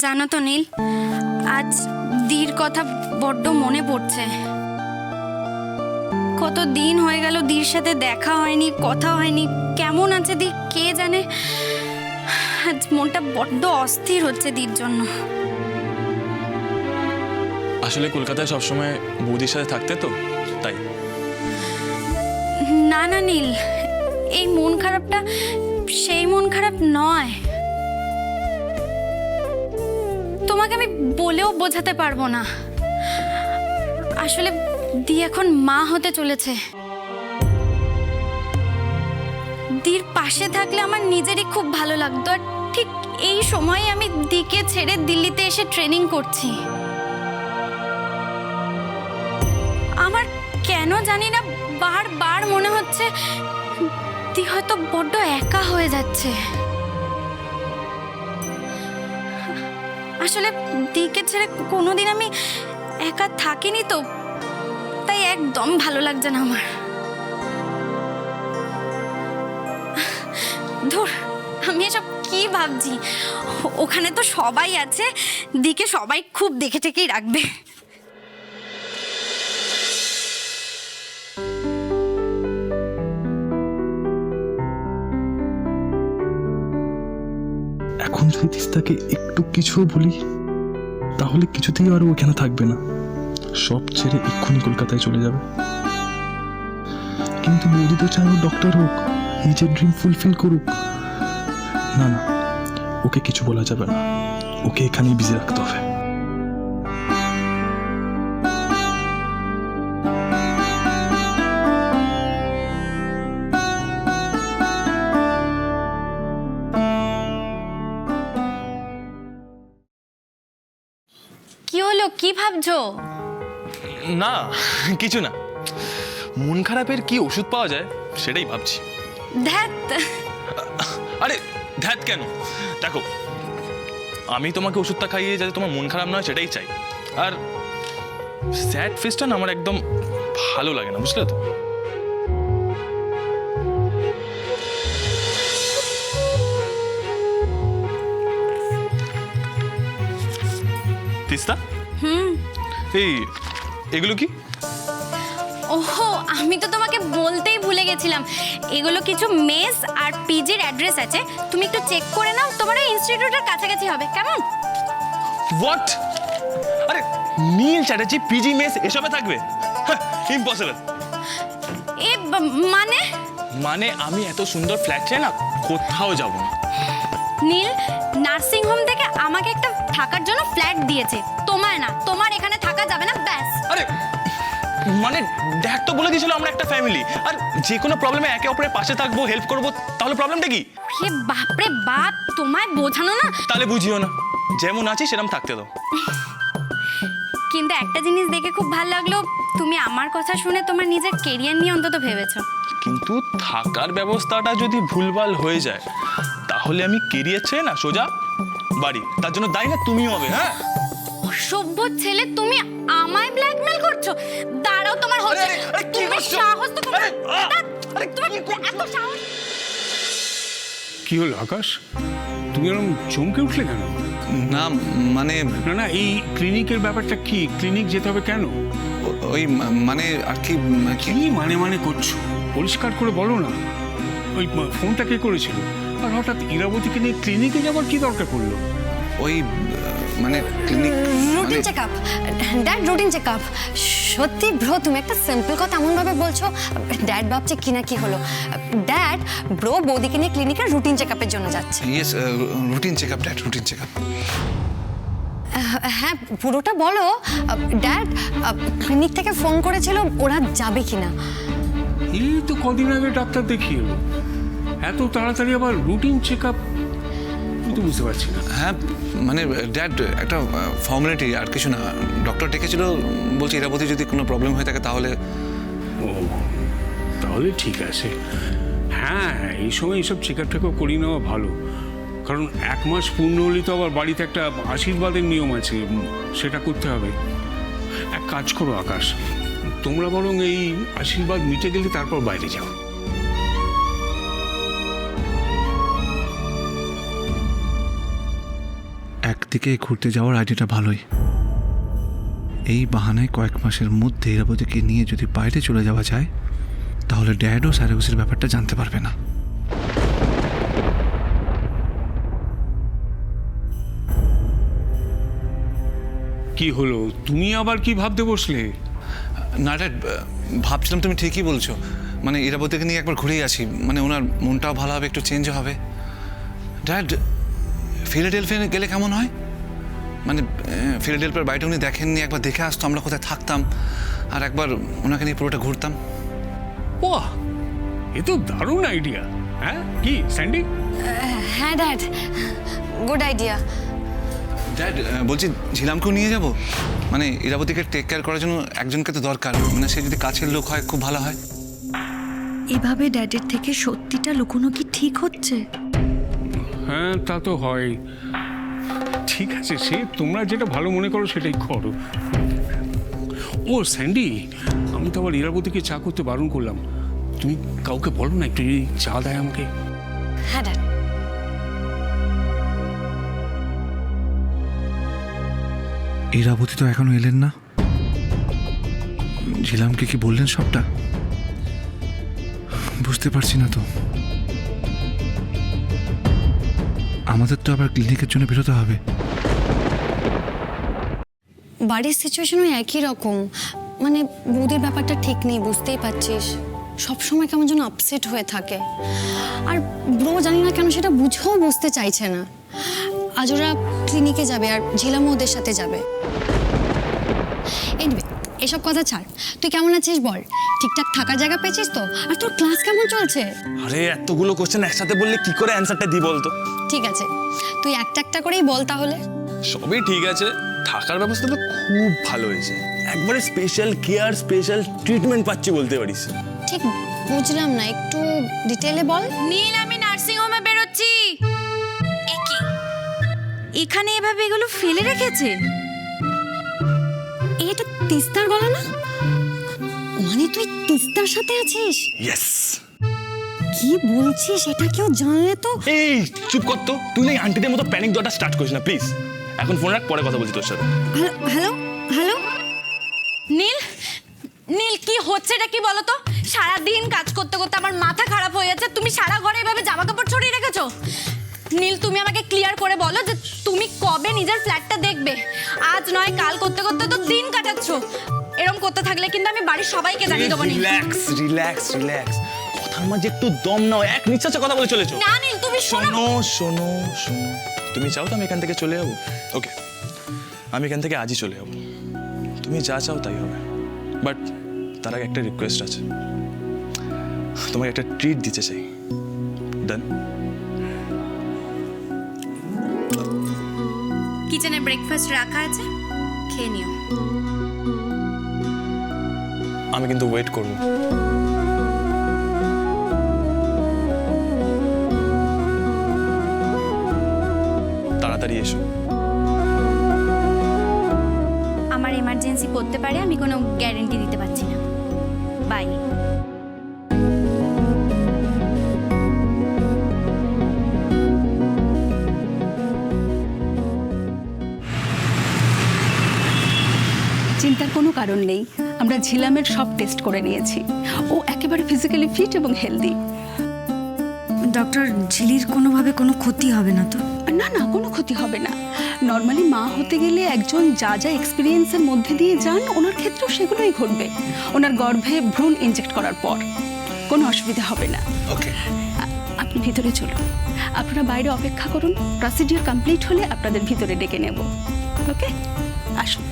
জানো তো নীল, আজ দির কথা বড্ড মনে পড়ছে। কত দিন হয়ে গেল দির সাথে দেখা হয়নি, কথা হয়নি। কেমন আছে দি কে জানে। আজ মনটা বড্ড অস্থির হচ্ছে দির জন্য। আসলে কলকাতায় সবসময় বৌদির সাথে থাকতে তো তাই। না না নীল, এই মন খারাপটা সেই মন খারাপ নয়। তোমাকে আমি বলেও বোঝাতে পারবো না। আসলে দি এখন মা হতে চলেছে। দির পাশে থাকলে আমার নিজেরই খুব ভালো লাগতো। আর ঠিক এই সময় আমি দিকে ছেড়ে দিল্লিতে এসে ট্রেনিং করছি। আমার কেন জানি না বারবার মনে হচ্ছে দি হয়তো বড্ড একা হয়ে যাচ্ছে। আসলে দিকে ছেড়ে কোনোদিন আমি একা থাকিনি তো, তাই একদম ভালো লাগছে না আমার। ধুর, আমি এসব কি ভাবছি। ওখানে তো সবাই আছে, দিকে সবাই খুব দেখে টেকেই রাখবে। এখন যদি তিস্তাকে একটু কিছু বলি তাহলে কিছুতেই আর ওখানে থাকবে না, সব ছেড়ে এক্ষুনি কলকাতায় চলে যাবে। কিন্তু বৌদি তো চায় ও ডক্টর হোক, নিজের ড্রিম ফুলফিল করুক। না না, ওকে কিছু বলা যাবে না, ওকে এখানেই বিজি রাখতে হবে। কি হলো, কি ভাবছো? না কিছু না, মন খারাপের কি ওষুধ পাওয়া যায় সেটাই ভাবছি। ধ্যাত, আরে ধ্যাত কেন, দেখো আমি তোমাকে ওষুধটা খাইয়ে যাতে তোমার মন খারাপ নয় সেটাই চাই। আর স্যাড ফেসটা না আমার একদম ভালো লাগে না, বুঝলে তো। তিস্তা, এই এগুলো কি? ওহো, আমি তো তোমাকে বলতেই ভুলে গেছিলাম। এগুলো কিছু মেস আর পিজির অ্যাড্রেস আছে, তুমি একটু চেক করে নাও। তোমার ওই ইনস্টিটিউটের কাছাকাছি হবে, কেমন? হোয়াট? আরে নীল চ্যাটার্জি পিজি মেস এসবে থাকবে? ইম্পসিবল। এ মানে মানে আমি এত সুন্দর ফ্ল্যাট চাই না, কোথাও যাব না। নীল নার্সিং হোম থেকে আমাকে একটা থাকার জন্য ফ্ল্যাট দিয়েছে, তোমার না। তোমার এখানে থাকা যাবে না, ব্যাস। আরে মানে দেখ তো, বলে দিয়েছিল আমরা একটা ফ্যামিলি, আর যে কোনো প্রবলেমে একে অপরের পাশে থাকবো, হেল্প করবো, তাহলে প্রবলেমটা কি? হে বাপরে বাপ, তোমায় বোঝানো না। তাহলে বুঝিও না, যেমন আছি সেরকম থাকতে দাও। কিন্তু একটা জিনিস দেখে খুব ভালো লাগলো, তুমি আমার কথা শুনে তোমার নিজের কেরিয়ার নিয়ে অন্তত ভেবেছো। কিন্তু থাকার ব্যবস্থাটা যদি ভুলভাল হয়ে যায় তাহলে আমি কেরিয়ার চাই না, সোজা বাড়ি। তার জন্য দায়ী না তুমিও হবে। হ্যাঁ, অসভ্য ছেলে, তুমি আমায় ব্ল্যাকমেল করছো। দাঁড়াও, তোমার হচ্ছে। তুমি সাহস তো তোমার, তোমার এত সাহস। কি হলো আকাশ, তুমি এরকম চমকে উঠলে কেন? না মানে না না, এই ক্লিনিকের ব্যাপারটা কি? ক্লিনিক যেতে হবে কেন? ওই মানে আর কি কি মানে করছো? পরিষ্কার করে বলো না। ওই ফোনটা কে করেছিল? আর হঠাৎ ইরাবতীকে নিয়ে ক্লিনিকে যাবার কি দরকার পড়লো? ওই মানে clinic routine checkup, dad routine checkup. সত্যি ব্রো, তুমি একটা সিম্পল কথা এমনভাবে বলছো, ড্যাড ভাবছে কি না কি হলো। ড্যাড, ব্রো বৌদিকে নিয়ে ক্লিনিকের রুটিন চেকআপের জন্য যাচ্ছে। Yes, routine checkup dad, routine checkup. হ্যাঁ, পুরোটা বলো। ড্যাড, ক্লিনিক থেকে ফোন করেছিল, ওরা যাবে কিনা। এই তো কদিন আগে ডাক্তার দেখিয়ে এলো, এত তাড়াতাড়ি আবার রুটিন চেকআপ? তো বুঝতে পারছি না। হ্যাঁ মানে ড্যাড, একটা ফর্মালিটি, আর কিছু না। ডক্টর ডেকেছিল, বলছে ইরাবতী যদি কোনো প্রবলেম হয়ে থাকে তাহলে। ও তাহলে ঠিক আছে। হ্যাঁ, এই সময় এইসব চেকআপ টেকআপ করিয়ে নেওয়া ভালো, কারণ 1 মাস পূর্ণ হলে তো আবার বাড়িতে একটা আশীর্বাদের নিয়ম আছে, সেটা করতে হবে। এক কাজ করো আকাশ, তোমরা বরং এই আশীর্বাদ মিটে গেলে তারপর বাইরে যাও। দিকে ঘুরতে যাওয়ার আইডিয়াটা ভালোই। এই বাহানায় কয়েক মাসের মধ্যে ইরাবতীকে নিয়ে যদি বাইরে চলে যাওয়া যায়, তাহলে ড্যাডও স্যারেউসের ব্যাপারটা জানতে পারবে না। কি হলো, তুমি আবার কি ভাবতে বসলে? না ড্যাড, ভাবছিলাম তুমি ঠিকই বলছো, মানে ইরাবতীকে নিয়ে একবার ঘুরেই আসি, মানে ওনার মনটাও ভালো হবে, একটু চেঞ্জও হবে। ড্যাড, ফিলাডেলফিয়া গেলে কেমন হয়? মানে ফিলাডেলফিয়ার বাড়িটা উনি দেখেননি, একবার দেখে আসতো আমরা কোথায় থাকতাম, আর একবার ওনাকে নিয়ে পুরোটা ঘুরতাম। বাহ, এ তো দারুণ আইডিয়া। হ্যাঁ, কি স্যান্ডি? হ্যাঁ ড্যাড, গুড আইডিয়া। ড্যাড, বলছি ঝিলামকেও নিয়ে যাব, মানে ইরাবতীকে টেক কেয়ার করার জন্য একজনকে তো দরকার, মানে সে যদি কাছের লোক হয় খুব ভালো হয়। এভাবে ড্যাডের থেকে সত্যিটা লুকোনো কি ঠিক হচ্ছে? হ্যাঁ, তা তো হয়। ঠিক আছে, সে তোমরা যেটা ভালো মনে করো সেটাই করো। ও স্যান্ডি, আমি তো আবার ইরাবতীকে চা করতে বারণ করলাম। তুমি কাউকে বলো না একটু যদি চা দেয় আমাকে। হ্যাঁ ড্যাড। ইরাবতী তো এখনো এলেন না, ঝিলামকে কি বললেন সবটা? বুঝতে পারছি না তো। আমাদের তো আবার ক্লিনিকের জন্য বেরোতে হবে। বাড়ির সিচুয়েশনও একই রকম, মানে বৌদির ব্যাপারটা ঠিক নেই, বুঝতেই পারছিস। সবসময় কেমন যেন আপসেট হয়ে থাকে, আর ব্রো জানি না কেন সেটা বুঝেও বুঝতে চাইছে না। আজ ওরা ক্লিনিকে যাবে আর ঝিলামও ওদের সাথে যাবে। এনিওয়ে, এসব কথা ছাড়, তুই কেমন আছিস বল? ঠিকঠাক থাকার জায়গা পেয়েছিস তো? আর তোর ক্লাস কেমন চলছে? আরে এতগুলো কোশ্চেন একসাথে বললে কি করে অ্যান্সারটা দিই বলতো? ঠিক আছে, তুই একটা একটা করেই বল তাহলে। সবই ঠিক আছে, থাকার ব্যবস্থা তো খুব ভালো হয়েছে, একবারে স্পেশাল কেয়ার, স্পেশাল ট্রিটমেন্ট পাচ্ছি বলতে পারিস। ঠিক বুঝলাম না, একটু ডিটেলে বল। নীল, আমি নার্সিং হোমে বেরোচ্ছি। এ কি, এখানে এভাবে এগুলো ফেলে রেখেছে? এটা তিস্তার গলা না? মানে তুই তিস্তার সাথে আছিস? ইয়েস। কি বলছিস? এটা কেউ জানলে তো। এই চুপ কর তো, তুই না এই আন্টিদের মতো প্যানিক দেওয়াটা স্টার্ট করিস না প্লিজ। এখন ফোন রাখ, পরে কথা বলছি তোর সাথে। Hello hello. নীল, নীল কি হচ্ছে এটা কি বলো তো? সারাদিন কাজ করতে করতে আমার মাথা খারাপ হয়ে যাচ্ছে, তুমি সারা ঘরে এভাবে জামা কাপড় ছড়িয়ে রেখেছো। নীল, তুমি আমাকে ক্লিয়ার করে বলো যে তুমি কবে নিজের ফ্ল্যাটটা দেখবে? আজ নয় কাল করতে করতে তো দিন কাটাচ্ছো। এরকম করতে থাকলে কিন্তু আমি বাড়ির সবাইকে জানিয়ে দেবো। রিল্যাক্স রিল্যাক্স রিল্যাক্স, কথার মাঝে একটু দম নাও, এক নিঃশ্বাসে কথা বলে চলেছো। না নীল, তুমি শোনো শোনো শোনো, তুমি চাও তো আমি এখান থেকে চলে যাবো? ওকে, আমি এখান থেকে আজই চলে যাবো, তুমি যা চাও তাই হবে। বাট তার আগে একটা রিকোয়েস্ট আছে, তোমাকে একটা ট্রিট দিতে চাই। ডান? কিচেনে ব্রেকফাস্ট রাখা আছে, খেয়ে নিও। আমি কিন্তু ওয়েট করবো। তাড়াতাড়ি এসো। আমার এমার্জেন্সি পড়তে পারে, আমি কোনো গ্যারেন্টি দিতে পারছি না। বাই। চিন্তার কোনো কারণ নেই, আমরা ঝিলামের সব টেস্ট করে নিয়েছি, ও একেবারে ফিজিক্যালি ফিট এবং হেলদি। ডক্টর, ঝিলির কোনোভাবে কোনো ক্ষতি হবে না তো? না না, কোনো ক্ষতি হবে না। নর্মালি মা হতে গেলে একজন যা যা এক্সপিরিয়েন্সের মধ্যে দিয়ে যান, ওনার ক্ষেত্রেও সেগুলোই ঘটবে। ওনার গর্ভে ভ্রূণ ইনজেক্ট করার পর কোনো অসুবিধা হবে না। ওকে, আপনি ভিতরে চলুন, আপনারা বাইরে অপেক্ষা করুন, প্রসিডিওর কমপ্লিট হলে আপনাদের ভিতরে ডেকে নেব। ওকে, আসুন।